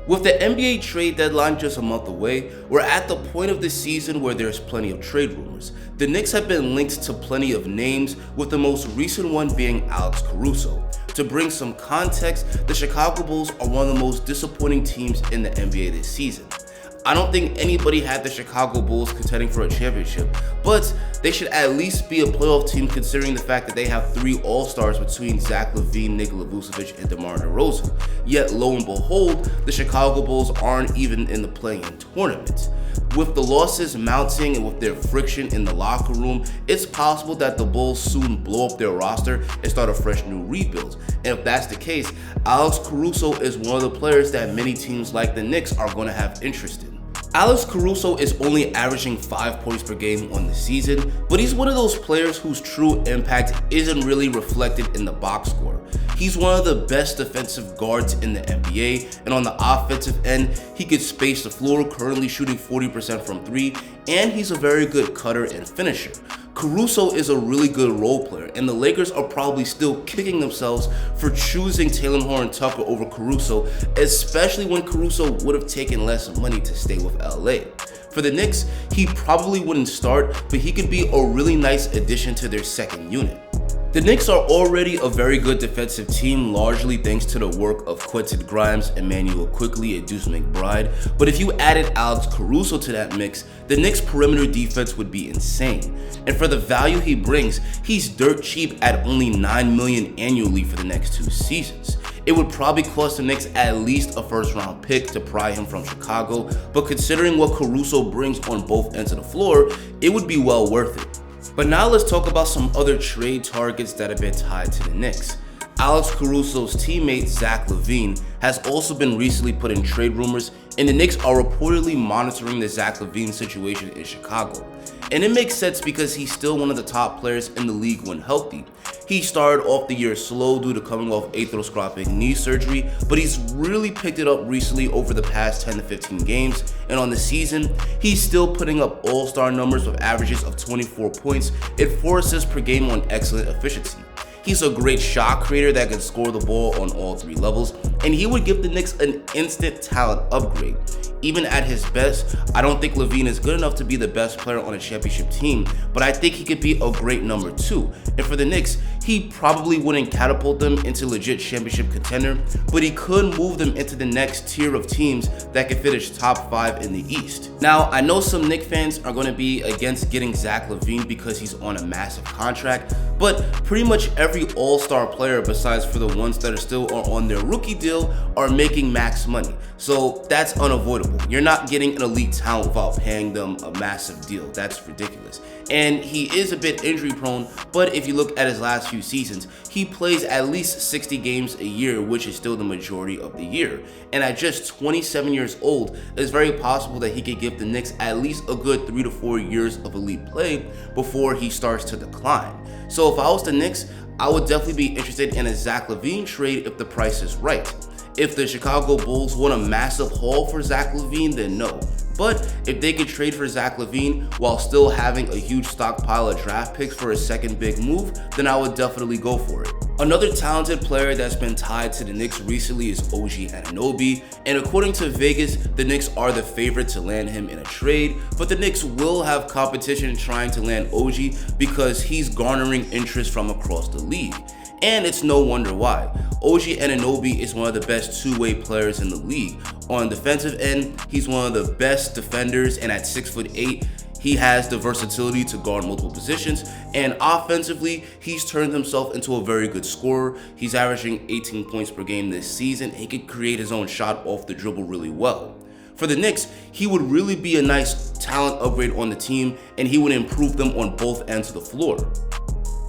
With the NBA trade deadline just a month away, we're at the point of the season where there's plenty of trade rumors. The Knicks have been linked to plenty of names, with the most recent one being Alex Caruso. To bring some context, the Chicago Bulls are one of the most disappointing teams in the NBA this season. I don't think anybody had the Chicago Bulls contending for a championship, but they should at least be a playoff team considering the fact that they have 3 All-Stars between Zach LaVine, Nikola Vucevic, and DeMar DeRozan. Yet, lo and behold, the Chicago Bulls aren't even in the play-in tournament. With the losses mounting and with their friction in the locker room, it's possible that the Bulls soon blow up their roster and start a fresh new rebuild. And if that's the case, Alex Caruso is one of the players that many teams like the Knicks are going to have interest in. Alex Caruso is only averaging 5 points per game on the season, but he's one of those players whose true impact isn't really reflected in the box score. He's one of the best defensive guards in the NBA, and on the offensive end, he could space the floor, currently shooting 40% from 3, and he's a very good cutter and finisher. Caruso is a really good role player, and the Lakers are probably still kicking themselves for choosing Talen Horton-Tucker over Caruso, especially when Caruso would have taken less money to stay with LA. For the Knicks, he probably wouldn't start, but he could be a really nice addition to their second unit. The Knicks are already a very good defensive team, largely thanks to the work of Quentin Grimes, Emmanuel Quickley, and Deuce McBride, but if you added Alex Caruso to that mix, the Knicks' perimeter defense would be insane. And for the value he brings, he's dirt cheap at only $9 million annually for the next 2 seasons. It would probably cost the Knicks at least a first-round pick to pry him from Chicago, but considering what Caruso brings on both ends of the floor, it would be well worth it. But now let's talk about some other trade targets that have been tied to the Knicks. Alex Caruso's teammate Zach LaVine has also been recently put in trade rumors, and the Knicks are reportedly monitoring the Zach LaVine situation in Chicago. And it makes sense because he's still one of the top players in the league when healthy. He started off the year slow due to coming off arthroscopic knee surgery, but he's really picked it up recently over the past 10 to 15 games, and on the season, he's still putting up all-star numbers with averages of 24 points and 4 assists per game on excellent efficiency. He's a great shot creator that can score the ball on all 3 levels, and he would give the Knicks an instant talent upgrade. Even at his best, I don't think LaVine is good enough to be the best player on a championship team, but I think he could be a great number 2. And for the Knicks, he probably wouldn't catapult them into legit championship contender, but he could move them into the next tier of teams that could finish top 5 in the East. Now, I know some Knicks fans are going to be against getting Zach LaVine because he's on a massive contract, but pretty much every all-star player besides for the ones that are still on their rookie deal are making max money. So that's unavoidable. You're not getting an elite talent without paying them a massive deal. That's ridiculous. And he is a bit injury prone, but if you look at his last few seasons, he plays at least 60 games a year, which is still the majority of the year. And at just 27 years old, it's very possible that he could give the Knicks at least a good 3 to 4 years of elite play before he starts to decline. So if I was the Knicks, I would definitely be interested in a Zach LaVine trade if the price is right. If the Chicago Bulls want a massive haul for Zach LaVine, then no. But if they could trade for Zach LaVine while still having a huge stockpile of draft picks for a second big move, then I would definitely go for it. Another talented player that's been tied to the Knicks recently is OG Anunoby, and according to Vegas, the Knicks are the favorite to land him in a trade, but the Knicks will have competition trying to land OG because he's garnering interest from across the league. And it's no wonder why. OG Anunoby is one of the best two-way players in the league. On the defensive end, he's one of the best defenders, and at 6'8", he has the versatility to guard multiple positions, and offensively, he's turned himself into a very good scorer. He's averaging 18 points per game this season. He can create his own shot off the dribble really well. For the Knicks, he would really be a nice talent upgrade on the team, and he would improve them on both ends of the floor.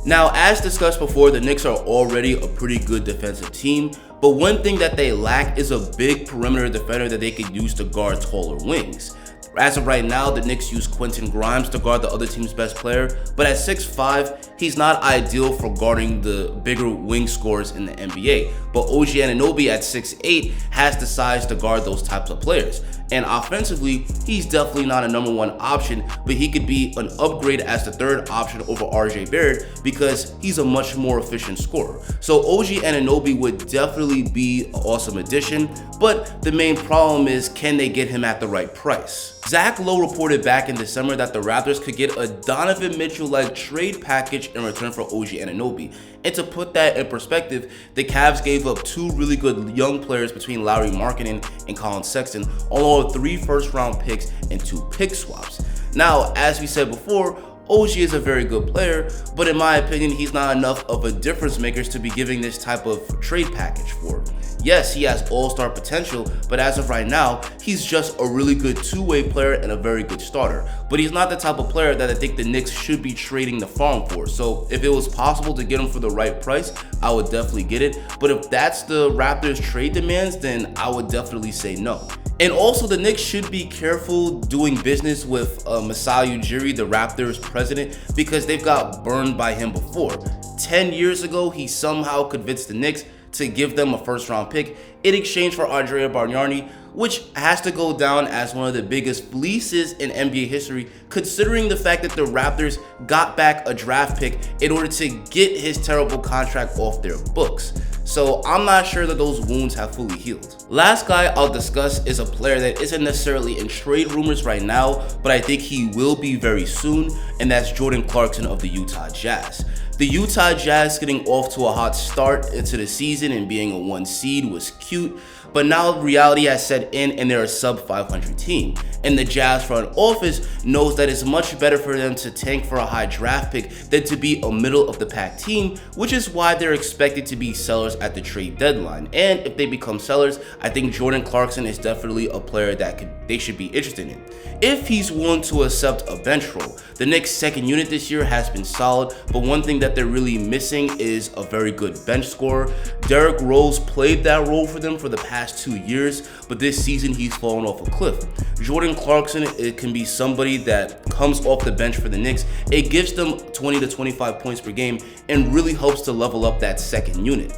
Now, as discussed before, the Knicks are already a pretty good defensive team, but one thing that they lack is a big perimeter defender that they could use to guard taller wings. As of right now, the Knicks use Quentin Grimes to guard the other team's best player, but at 6'5", he's not ideal for guarding the bigger wing scorers in the NBA. But OG Anunoby at 6'8" has the size to guard those types of players. And offensively, he's definitely not a number one option, but he could be an upgrade as the third option over RJ Barrett because he's a much more efficient scorer. So OG Anunoby would definitely be an awesome addition, but the main problem is, can they get him at the right price? Zach Lowe reported back in December that the Raptors could get a Donovan Mitchell-like trade package in return for OG Anunoby. And to put that in perspective, the Cavs gave up two really good young players between Lauri Markkanen and Colin Sexton, along with 3 first-round picks and 2 pick swaps. Now, as we said before, OG is a very good player, but in my opinion, he's not enough of a difference maker to be giving this type of trade package for. Yes, he has all-star potential, but as of right now, he's just a really good two-way player and a very good starter. But he's not the type of player that I think the Knicks should be trading the farm for. So if it was possible to get him for the right price, I would definitely get it. But if that's the Raptors' trade demands, then I would definitely say no. And also, the Knicks should be careful doing business with Masai Ujiri, the Raptors president, because they've got burned by him before. 10 years ago, he somehow convinced the Knicks to give them a first-round pick in exchange for Andrea Bargnani, which has to go down as one of the biggest fleeces in NBA history, considering the fact that the Raptors got back a draft pick in order to get his terrible contract off their books. So I'm not sure that those wounds have fully healed. Last guy I'll discuss is a player that isn't necessarily in trade rumors right now, but I think he will be very soon, and that's Jordan Clarkson of the Utah Jazz. The Utah Jazz getting off to a hot start into the season and being a 1 seed was cute, but now reality has set in and they're a sub-500 team. And the Jazz front office knows that it's much better for them to tank for a high draft pick than to be a middle-of-the-pack team, which is why they're expected to be sellers at the trade deadline. And if they become sellers, I think Jordan Clarkson is definitely a player that they should be interested in, if he's willing to accept a bench role. The Knicks' second unit this year has been solid, but one thing that they're really missing is a very good bench scorer. Derrick Rose played that role for them for the past 2 years, but this season he's fallen off a cliff. Jordan Clarkson, it can be somebody that comes off the bench for the Knicks. It gives them 20 to 25 points per game and really helps to level up that second unit.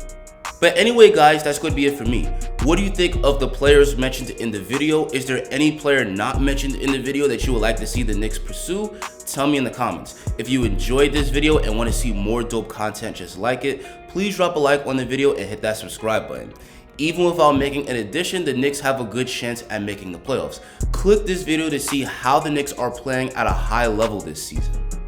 But anyway, guys, that's going to be it for me. What do you think of the players mentioned in the video? Is there any player not mentioned in the video that you would like to see the Knicks pursue? Tell me in the comments. If you enjoyed this video and want to see more dope content just like it, please drop a like on the video and hit that subscribe button. Even without making an addition, the Knicks have a good chance at making the playoffs. Click this video to see how the Knicks are playing at a high level this season.